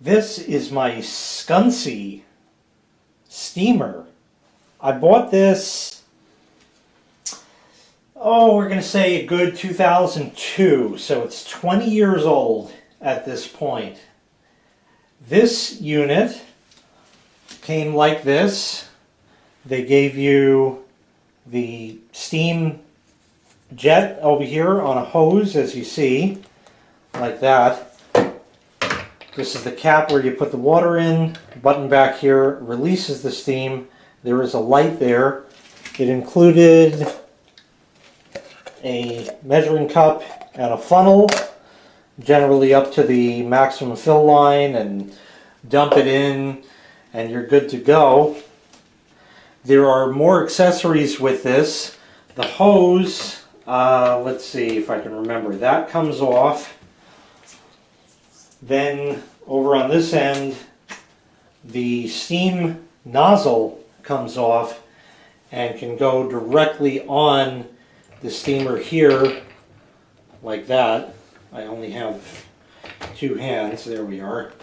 This is my Scunci steamer. I bought this, we're going to say a good 2002, so it's 20 years old at this point. This unit came like this. They gave you the steam jet over here on a hose, as you see, like that. This is the cap where you put the water in. Button back here releases the steam. There is a light there. It included a measuring cup and a funnel, generally up to the maximum fill line, and dump it in and you're good to go. There are more accessories with this. The hose, let's see if I can remember, that comes off. Then over on this end, the steam nozzle comes off and can go directly on the steamer here, like that. I only have two hands, there we are,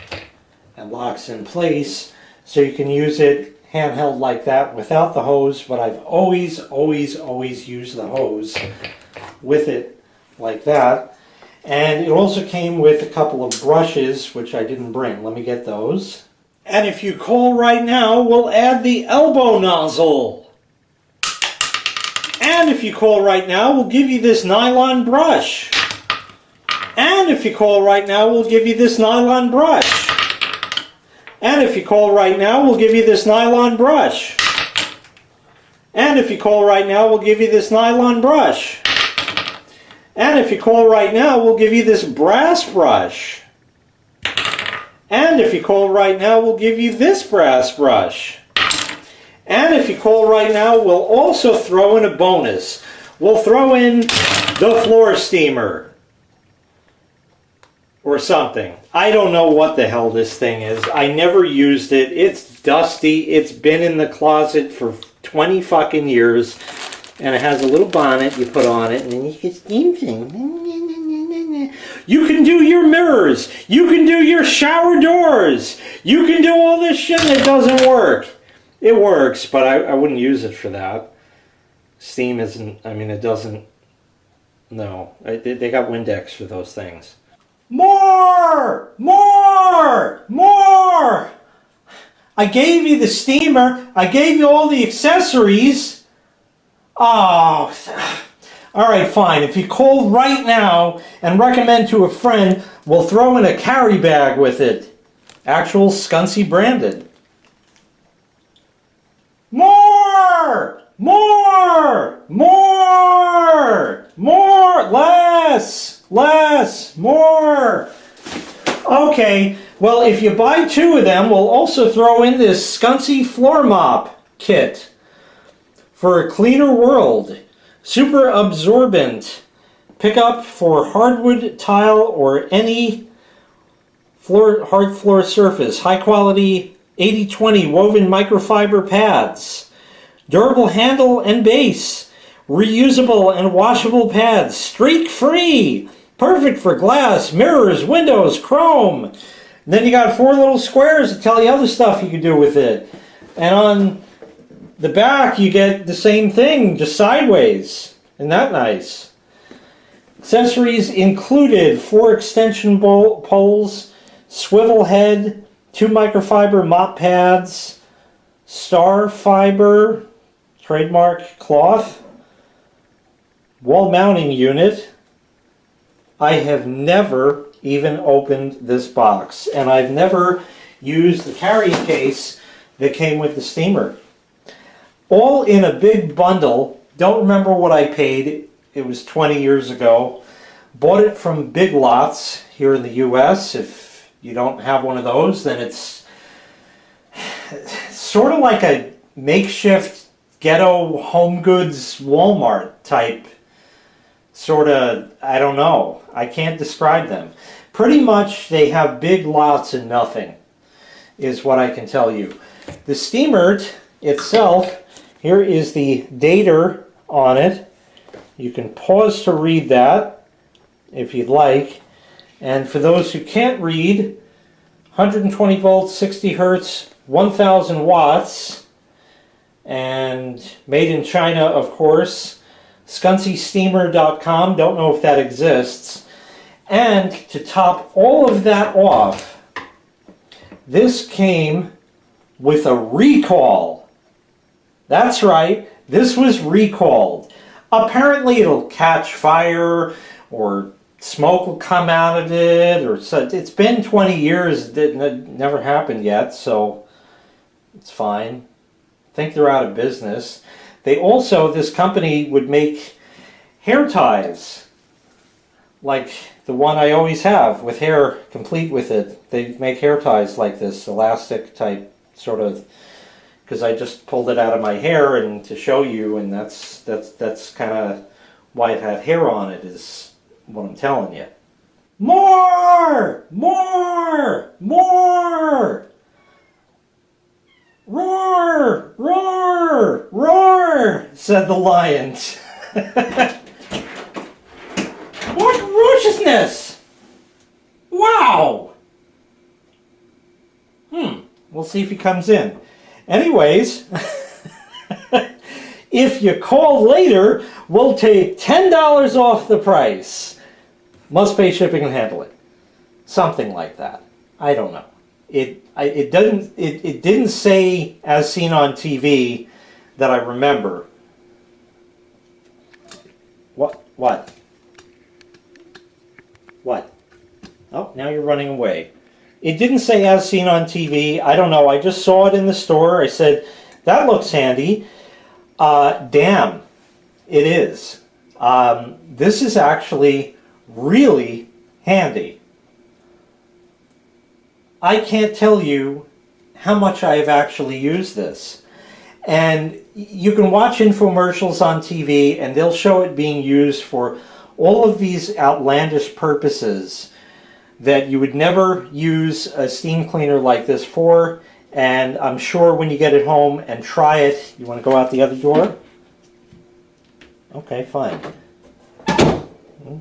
and locks in place. So you can use it handheld like that without the hose, but I've always used the hose with it like that. And it also came with a couple of brushes, which I didn't bring. Let me get those. And if you call right now, we'll add the elbow nozzle. And if you call right now, we'll give you this nylon brush. And if you call right now, we'll give you this nylon brush. And if you call right now, we'll give you this nylon brush. And if you call right now, we'll give you this nylon brush. And if you call right now, we'll give you this brass brush. And if you call right now, we'll give you this brass brush. And if you call right now, we'll also throw in a bonus. We'll throw in the floor steamer. Or something. I don't know what the hell this thing is. I never used it. It's dusty. It's been in the closet for 20 fucking years. And it has a little bonnet you put on it, and then you can steam things. You can do your mirrors. You can do your shower doors. You can do all this shit, and it doesn't work. It works, but I wouldn't use it for that. Steam isn't, I mean, it doesn't, no. They got Windex for those things. More! More! More! I gave you the steamer. I gave you all the accessories. Oh, all right, fine. If you call right now and recommend to a friend, we'll throw in a carry bag with it. Actual Scunci branded. More! More! More! More! Less! Less! More! Okay, well, if you buy two of them, we'll also throw in this Scunci floor mop kit. For a cleaner world, super absorbent, pickup for hardwood, tile, or any hard floor surface. High quality 80/20 woven microfiber pads. Durable handle and base. Reusable and washable pads. Streak free. Perfect for glass, mirrors, windows, chrome. And then you got 4 little squares to tell you other stuff you can do with it. And on the back, you get the same thing, just sideways. Isn't that nice? Accessories included 4 extension poles, swivel head, 2 microfiber mop pads, star fiber, trademark cloth, wall mounting unit. I have never even opened this box, and I've never used the carrying case that came with the steamer. All in a big bundle. Don't remember what I paid. It was 20 years ago. Bought it from Big Lots here in the US. If you don't have one of those, then it's sort of like a makeshift ghetto home goods Walmart type. Sort of, I don't know. I can't describe them. Pretty much they have big lots and nothing, is what I can tell you. The steamer itself, here is the dater on it. You can pause to read that if you'd like. And for those who can't read, 120 volts, 60 hertz, 1000 watts, and made in China, of course. ScunciSteamer.com, don't know if that exists. And to top all of that off, this came with a recall. That's right, this was recalled. Apparently it'll catch fire, or smoke will come out of it, or such. It's been 20 years, it never happened yet, so it's fine. I think they're out of business. They also, this company would make hair ties, like the one I always have, with hair complete with it. They make hair ties like this, elastic type, sort of, because I just pulled it out of my hair and to show you, and that's kind of why it had hair on it, is what I'm telling you. More! More! More! Roar! Roar! Roar! Said the lion. What ferociousness! Wow! We'll see if he comes in. Anyways, if you call later, we'll take $10 off the price. Must pay shipping and handling. Something like that. I don't know. It didn't say as seen on TV that I remember. What? Oh, now you're running away. It didn't say as seen on TV. I don't know. I just saw it in the store. I said, that looks handy. Damn, it is. This is actually really handy. I can't tell you how much I have actually used this. And you can watch infomercials on TV and they'll show it being used for all of these outlandish purposes that you would never use a steam cleaner like this for. And I'm sure when you get it home and try it, you want to go out the other door? Okay, fine.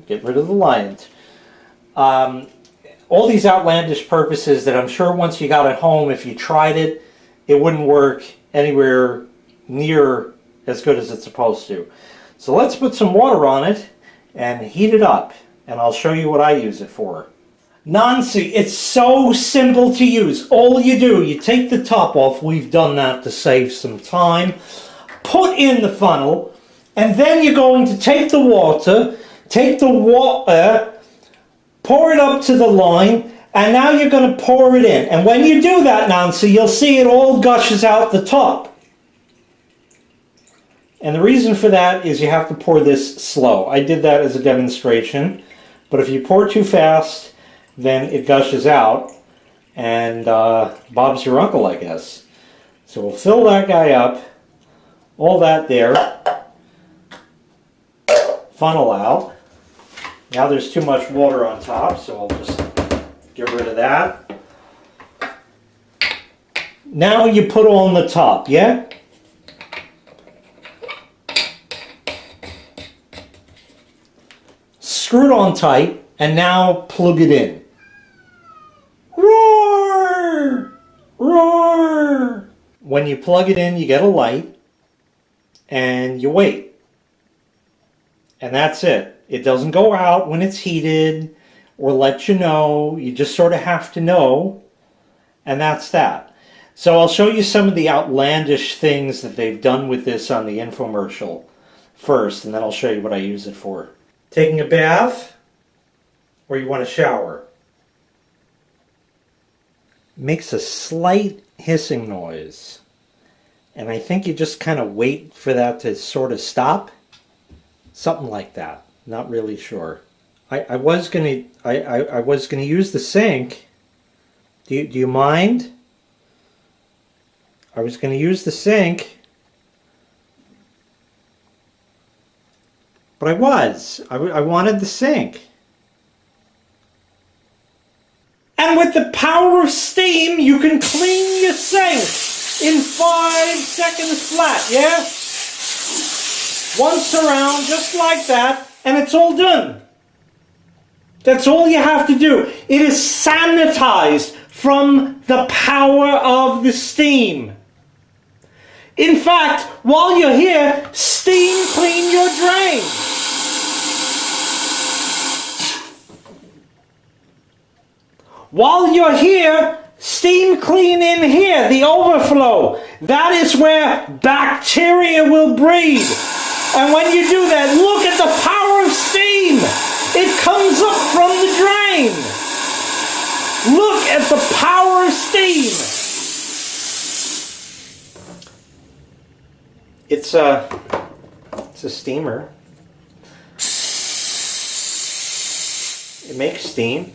Get rid of the lions. All these outlandish purposes that I'm sure once you got it home, if you tried it, it wouldn't work anywhere near as good as it's supposed to. So let's put some water on it and heat it up, and I'll show you what I use it for. Nancy, it's so simple to use. All you do, you take the top off. We've done that to save some time. Put in the funnel, and then you're going to take the water, pour it up to the line, and now you're going to pour it in. And when you do that, Nancy, you'll see it all gushes out the top. And the reason for that is you have to pour this slow. I did that as a demonstration, but if you pour too fast, then it gushes out, and Bob's your uncle, I guess. So we'll fill that guy up, all that there, funnel out. Now there's too much water on top, so I'll just get rid of that. Now you put on the top, yeah? Screw it on tight, and now plug it in. Roar! Roar! When you plug it in, you get a light, and you wait. And that's it. It doesn't go out when it's heated, or let you know. You just sort of have to know, and that's that. So I'll show you some of the outlandish things that they've done with this on the infomercial first, and then I'll show you what I use it for. Taking a bath, or you want to shower. Makes a slight hissing noise. And I think you just kind of wait for that to sort of stop. Something like that. Not really sure. I was gonna use the sink. Do you mind? I was gonna use the sink. But I wanted the sink. And with the power of steam, you can clean your sink in 5 seconds flat, yeah? Once around, just like that, and it's all done. That's all you have to do. It is sanitized from the power of the steam. In fact, while you're here, steam clean your drain. While you're here, steam clean in here, the overflow. That is where bacteria will breed. And when you do that, look at the power of steam. It comes up from the drain. Look at the power of steam. It's a steamer. It makes steam.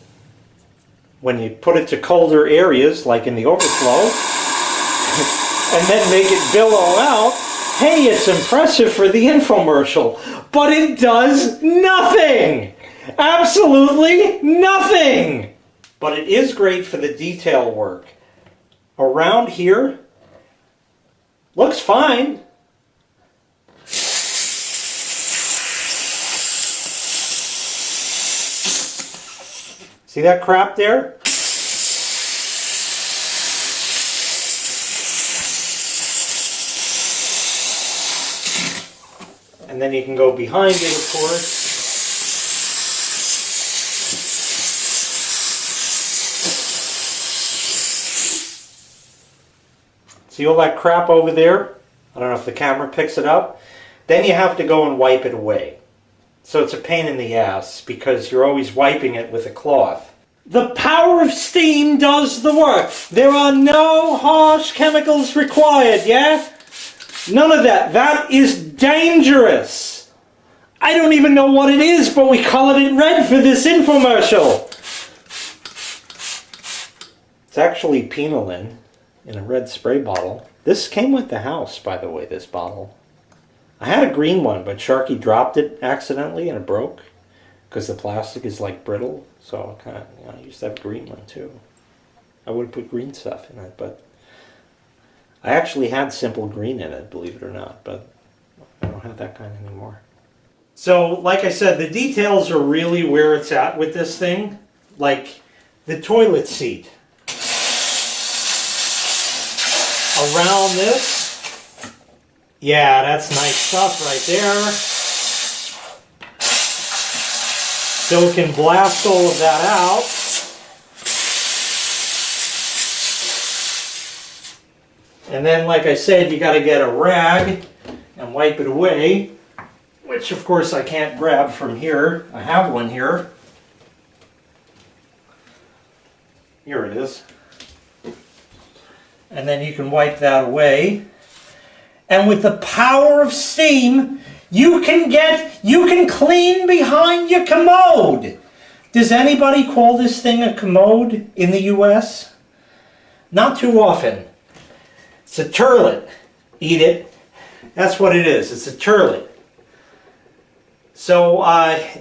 When you put it to colder areas, like in the overflow, and then make it billow out, hey, it's impressive for the infomercial, but it does nothing. Absolutely nothing. But it is great for the detail work. Around here, looks fine. See that crap there? And then you can go behind it, of course. See all that crap over there? I don't know if the camera picks it up. Then you have to go and wipe it away. So it's a pain in the ass because you're always wiping it with a cloth. The power of steam does the work. There are no harsh chemicals required, yeah? None of that. That is dangerous. I don't even know what it is, but we colored it red for this infomercial. It's actually penolin in a red spray bottle. This came with the house, by the way, this bottle. I had a green one, but Sharky dropped it accidentally and it broke because the plastic is like brittle. So I used to have a green one too. I would have put green stuff in it, but I actually had simple green in it, believe it or not, but I don't have that kind anymore. So, like I said, the details are really where it's at with this thing. Like the toilet seat. Around this. Yeah, that's nice stuff right there. So it can blast all of that out. And then, like I said, you got to get a rag and wipe it away, which of course I can't grab from here. I have one here. Here it is. And then you can wipe that away. And with the power of steam, you can clean behind your commode. Does anybody call this thing a commode in the US? Not too often. It's a turlet. Eat it. That's what it is. It's a turlet. So,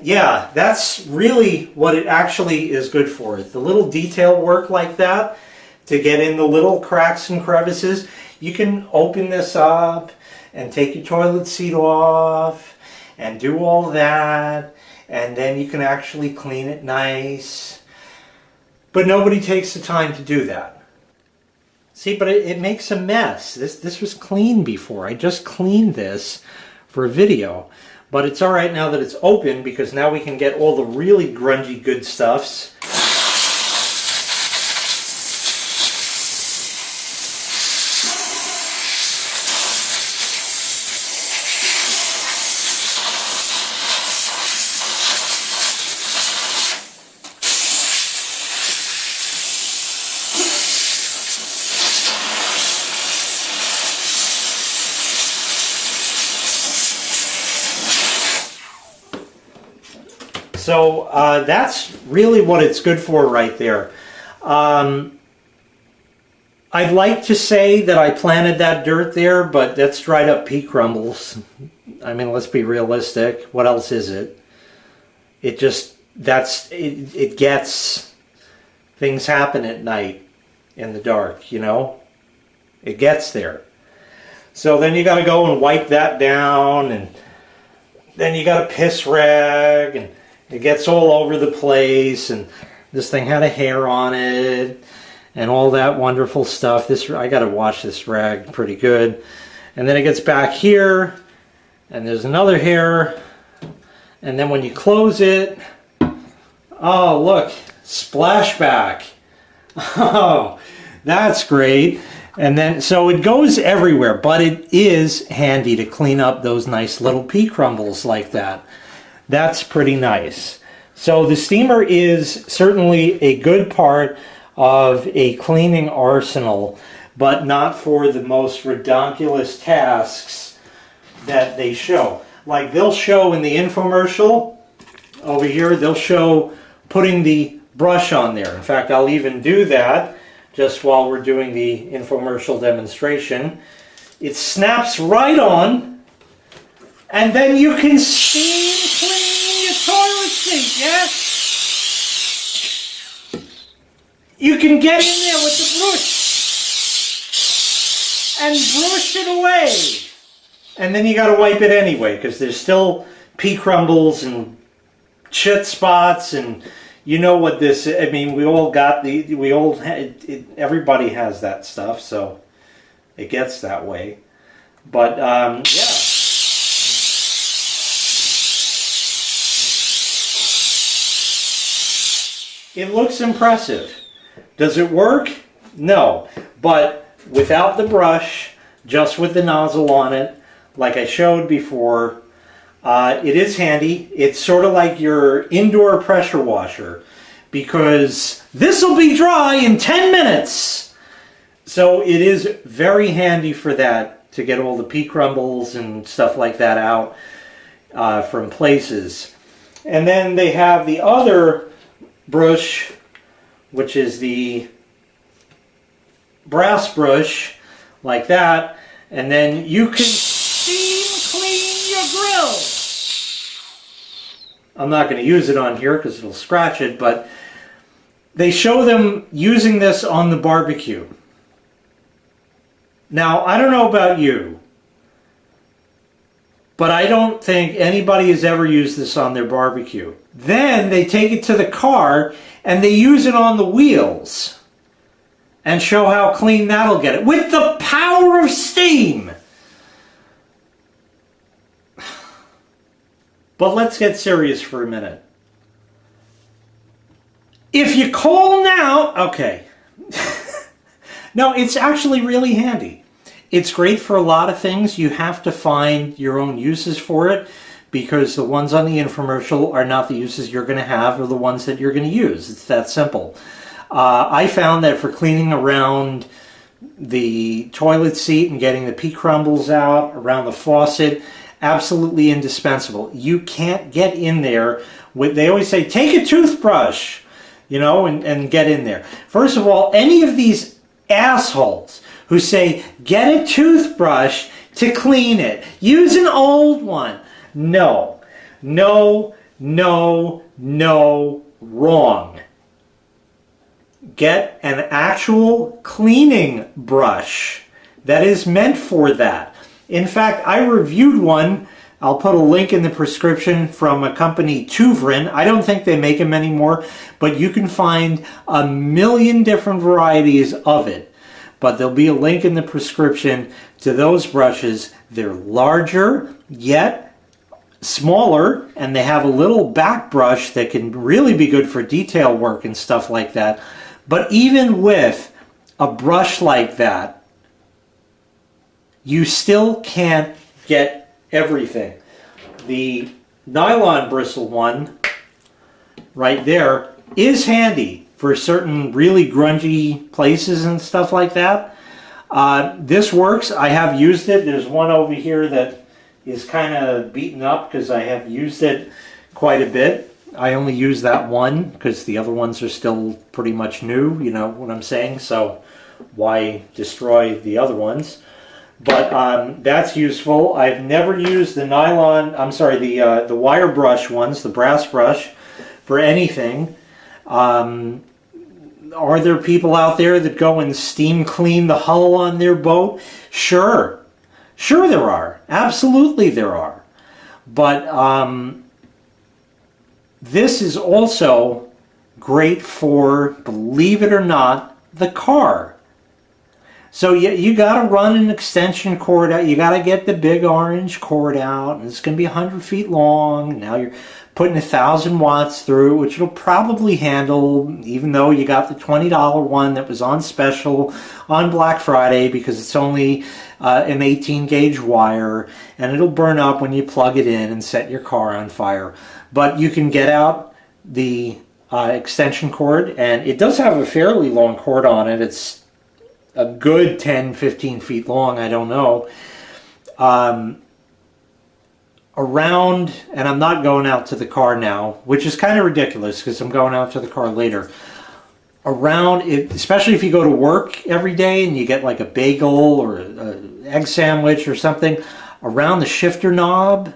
yeah, that's really what it actually is good for. The little detail work like that, to get in the little cracks and crevices, you can open this up and take your toilet seat off and do all that, and then you can actually clean it nice. But nobody takes the time to do that. See, but it makes a mess. This was clean before. I just cleaned this for a video. But it's all right now that it's open, because now we can get all the really grungy good stuffs. So that's really what it's good for right there. I'd like to say that I planted that dirt there, but that's dried up pea crumbles. I mean, let's be realistic. What else is it? It just, it gets, things happen at night in the dark, you know? It gets there. So then you got to go and wipe that down, and then you got a piss rag, and it gets all over the place, and this thing had a hair on it, and all that wonderful stuff. This, I got to wash this rag pretty good. And then it gets back here, and there's another hair. And then when you close it, oh look, splashback. Oh, that's great. And then, so it goes everywhere, but it is handy to clean up those nice little pea crumbles like that. That's pretty nice. So the steamer is certainly a good part of a cleaning arsenal, but not for the most redonkulous tasks that they show. Like they'll show in the infomercial over here, they'll show putting the brush on there. In fact, I'll even do that just while we're doing the infomercial demonstration. It snaps right on, and then you can steam clean your toilet seat, yes? You can get in there with the brush and brush it away. And then you got to wipe it anyway, because there's still pea crumbles and chit spots, and you know what this, I mean, we all got everybody has that stuff, so it gets that way. But yeah. It looks impressive. Does it work? No. But without the brush, just with the nozzle on it, like I showed before, it is handy. It's sort of like your indoor pressure washer, because this will be dry in 10 minutes. So it is very handy for that, to get all the pea crumbles and stuff like that out from places. And then they have the other brush, which is the brass brush, like that, and then you can steam clean your grill. I'm not going to use it on here because it'll scratch it, but they show them using this on the barbecue. Now, I don't know about you, but I don't think anybody has ever used this on their barbecue. Then they take it to the car and they use it on the wheels and show how clean that'll get it with the power of steam. But let's get serious for a minute. If you call now, okay. No, it's actually really handy. It's great for a lot of things. You have to find your own uses for it, because the ones on the infomercial are not the uses you're going to have, or the ones that you're going to use. It's that simple. I found that for cleaning around the toilet seat and getting the pea crumbles out, around the faucet, absolutely indispensable. You can't get in there with, they always say, take a toothbrush, you know, and get in there. First of all, any of these assholes who say, get a toothbrush to clean it, use an old one. No, no, no, no, wrong. Get an actual cleaning brush that is meant for that. In fact, I reviewed one. I'll put a link in the prescription from a company, Tuvrin. I don't think they make them anymore, but you can find a million different varieties of it. But there'll be a link in the prescription to those brushes. They're larger, yet smaller, and they have a little back brush that can really be good for detail work and stuff like that. But even with a brush like that, you still can't get everything. The nylon bristle one right there is handy for certain really grungy places and stuff like that. This works. I have used it. There's one over here that is kind of beaten up because I have used it quite a bit. I only use that one because the other ones are still pretty much new, you know what I'm saying? So why destroy the other ones? But that's useful. I've never used the nylon, I'm sorry, the wire brush ones, the brass brush, for anything. Are there people out there that go and steam clean the hull on their boat? Sure. Sure there are. Absolutely there are. But this is also great for, believe it or not, the car. So you got to run an extension cord out. You got to get the big orange cord out, and it's going to be 100 feet long. Now you're putting 1,000 watts through, which it'll probably handle, even though you got the $20 one that was on special on Black Friday, because it's only an 18 gauge wire, and it'll burn up when you plug it in and set your car on fire. But you can get out the extension cord, and it does have a fairly long cord on it. It's a good 10-15 feet long, I don't know. Around, and I'm not going out to the car now, which is kind of ridiculous because I'm going out to the car later. Around it, especially if you go to work every day and you get like a bagel or an egg sandwich or something, around the shifter knob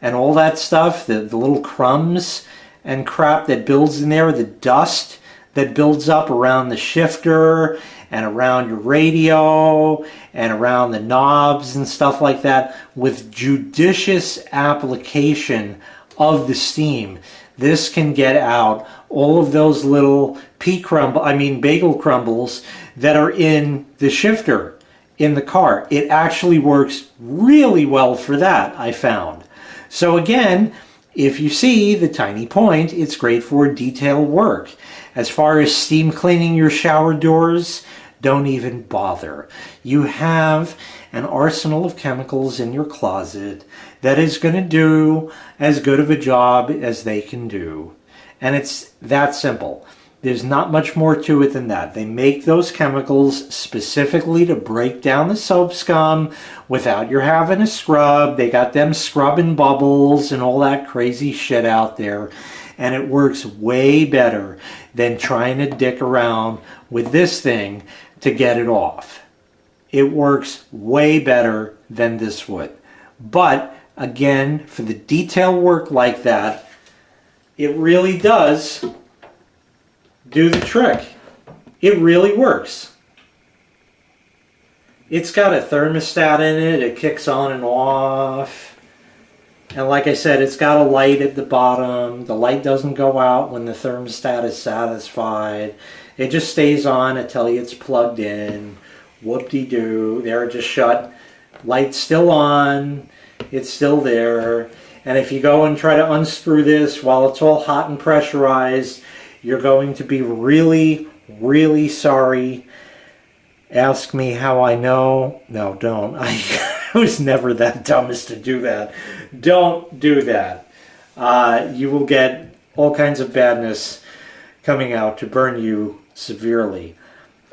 and all that stuff, the little crumbs and crap that builds in there, the dust that builds up around the shifter and around your radio and around the knobs and stuff like that, with judicious application of the steam, this can get out all of those little bagel crumbles that are in the shifter in the car. It actually works really well for that, I found. So again, if you see the tiny point, it's great for detail work. As far as steam cleaning your shower doors, don't even bother. You have an arsenal of chemicals in your closet that is going to do as good of a job as they can do. And it's that simple. There's not much more to it than that. They make those chemicals specifically to break down the soap scum without your having a scrub. They got them scrubbing bubbles and all that crazy shit out there. And it works way better than trying to dick around with this thing to get it off. It works way better than this would. But again, for the detail work like that, it really does do the trick. It really works. It's got a thermostat in it. It kicks on and off. And like I said, it's got a light at the bottom. The light doesn't go out when the thermostat is satisfied. It just stays on until it's plugged in. Whoop-de-doo. There, it just shut. Light's still on. It's still there. And if you go and try to unscrew this while it's all hot and pressurized, you're going to be really, really sorry. Ask me how I know. No, don't. I was never that dumb as to do that. Don't do that. You will get all kinds of badness coming out to burn you severely.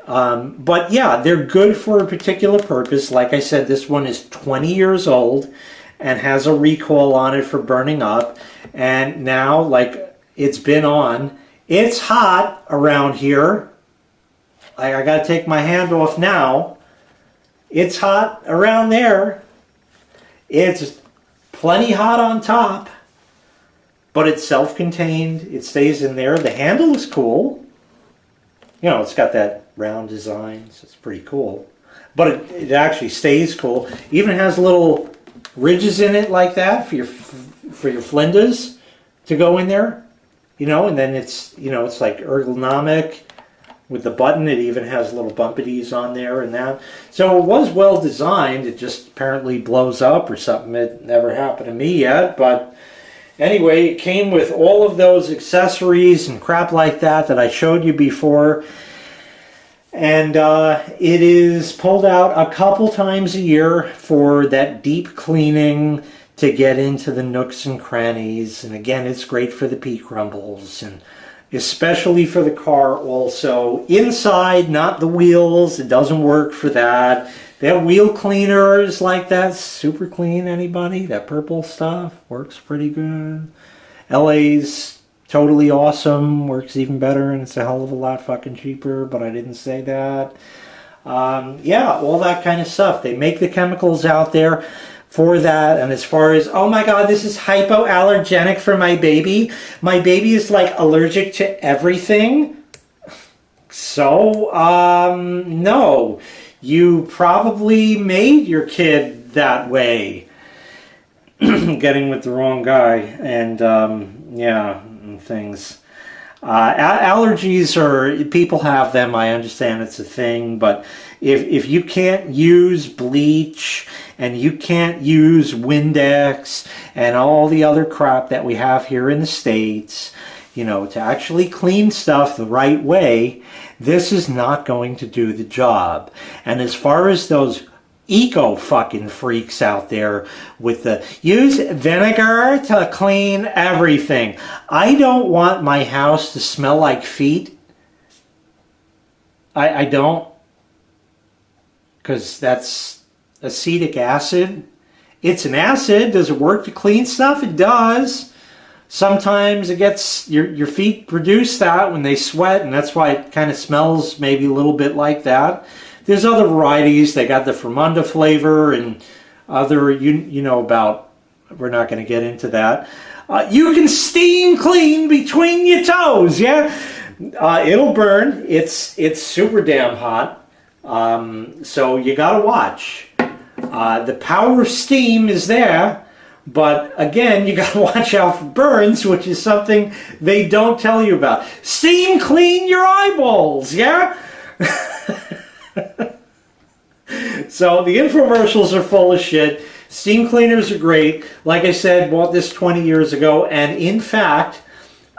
But yeah, they're good for a particular purpose. Like I said, this one is 20 years old and has a recall on it for burning up. And now, like, it's been on. It's hot around here. I gotta take my hand off now. It's hot around there. It's plenty hot on top, but it's self-contained. It stays in there. The handle is cool. You know, it's got that round design, so it's pretty cool. But it actually stays cool. Even has little ridges in it like that for your flindas to go in there. You know, and then it's, you know, it's like ergonomic with the button. It even has little bumpities on there and that. So it was well designed. It just apparently blows up or something. It never happened to me yet. But anyway, it came with all of those accessories and crap like that I showed you before. And it is pulled out a couple times a year for that deep cleaning to get into the nooks and crannies. And again, it's great for the pea crumbles, and especially for the car also. Inside, not the wheels. It doesn't work for that. They have wheel cleaners like that. Super clean, anybody? That purple stuff works pretty good. LA's totally awesome. Works even better, and it's a hell of a lot fucking cheaper, but I didn't say that. Yeah, all that kind of stuff. They make the chemicals out there for that. And as far as, oh my god, this is hypoallergenic for my baby. My baby is like allergic to everything. So, no. You probably made your kid that way. Getting with the wrong guy. And, yeah, and things. Allergies are, people have them, I understand it's a thing, but if you can't use bleach and you can't use Windex and all the other crap that we have here in the States, you know, to actually clean stuff the right way, this is not going to do the job. And as far as those eco fucking freaks out there with the use vinegar to clean everything. I don't want my house to smell like feet. I don't, because that's acetic acid. It's an acid. Does it work to clean stuff? It does. Sometimes it gets, your feet produce that when they sweat, and that's why it kind of smells maybe a little bit like that. There's other varieties. They got the Fermunda flavor and other, you know about, we're not going to get into that. You can steam clean between your toes, yeah? It'll burn. It's super damn hot. So you got to watch. The power of steam is there. But again, you got to watch out for burns, which is something they don't tell you about. Steam clean your eyeballs, yeah? So the infomercials are full of shit. Steam cleaners are great. Like I said, bought this 20 years ago, and in fact,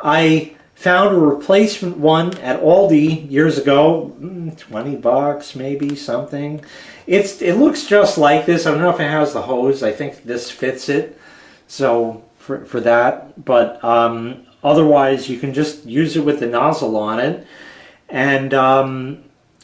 I found a replacement one at Aldi years ago, 20 bucks maybe, something. It looks just like this. I don't know if it has the hose. I think this fits it. So for that, but otherwise you can just use it with the nozzle on it, and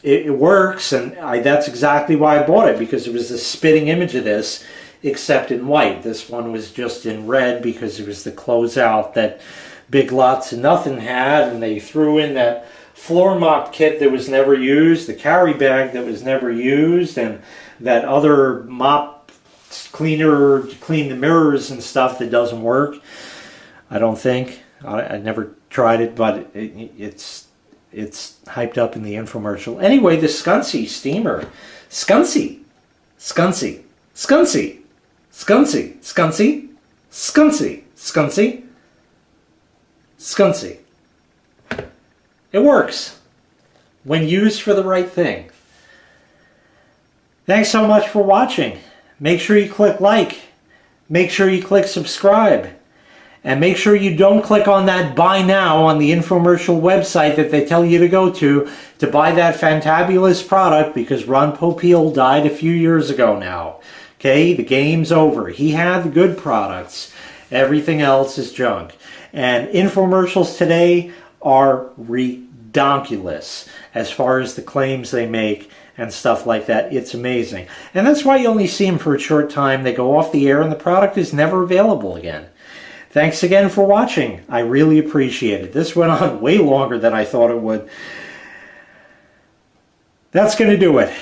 it works. And that's exactly why I bought it, because it was a spitting image of this, except in white. This one was just in red because it was the closeout that Big Lots of Nothing had, and they threw in that floor mop kit that was never used, the carry bag that was never used, and that other mop cleaner to clean the mirrors and stuff that doesn't work. I don't think. I never tried it, but it's hyped up in the infomercial. Anyway, the Scunci steamer. Scunci. Scunci. Scunci. Scunci. Scunci. Scunci. Scunci. Scunci. It works when used for the right thing. Thanks so much for watching. Make sure you click like. Make sure you click subscribe. And make sure you don't click on that buy now on the infomercial website that they tell you to go to buy that fantabulous product, because Ron Popeil died a few years ago now. Okay, the game's over. He had the good products. Everything else is junk. And infomercials today are redonkulous as far as the claims they make and stuff like that. It's amazing. And that's why you only see them for a short time. They go off the air and the product is never available again. Thanks again for watching. I really appreciate it. This went on way longer than I thought it would. That's going to do it.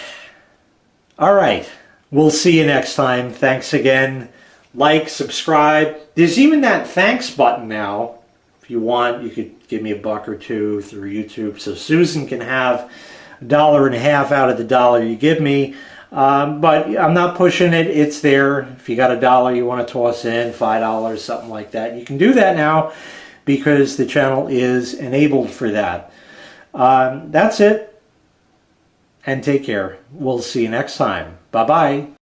All right. We'll see you next time. Thanks again. Like, subscribe. There's even that thanks button now. If you want, you could give me $1 or $2 through YouTube, so Susan can have $1.50 out of the dollar you give me. But I'm not pushing it. It's there. If you got $1 you want to toss in, $5, something like that, you can do that now, because the channel is enabled for that. That's it. And take care. We'll see you next time. Bye-bye.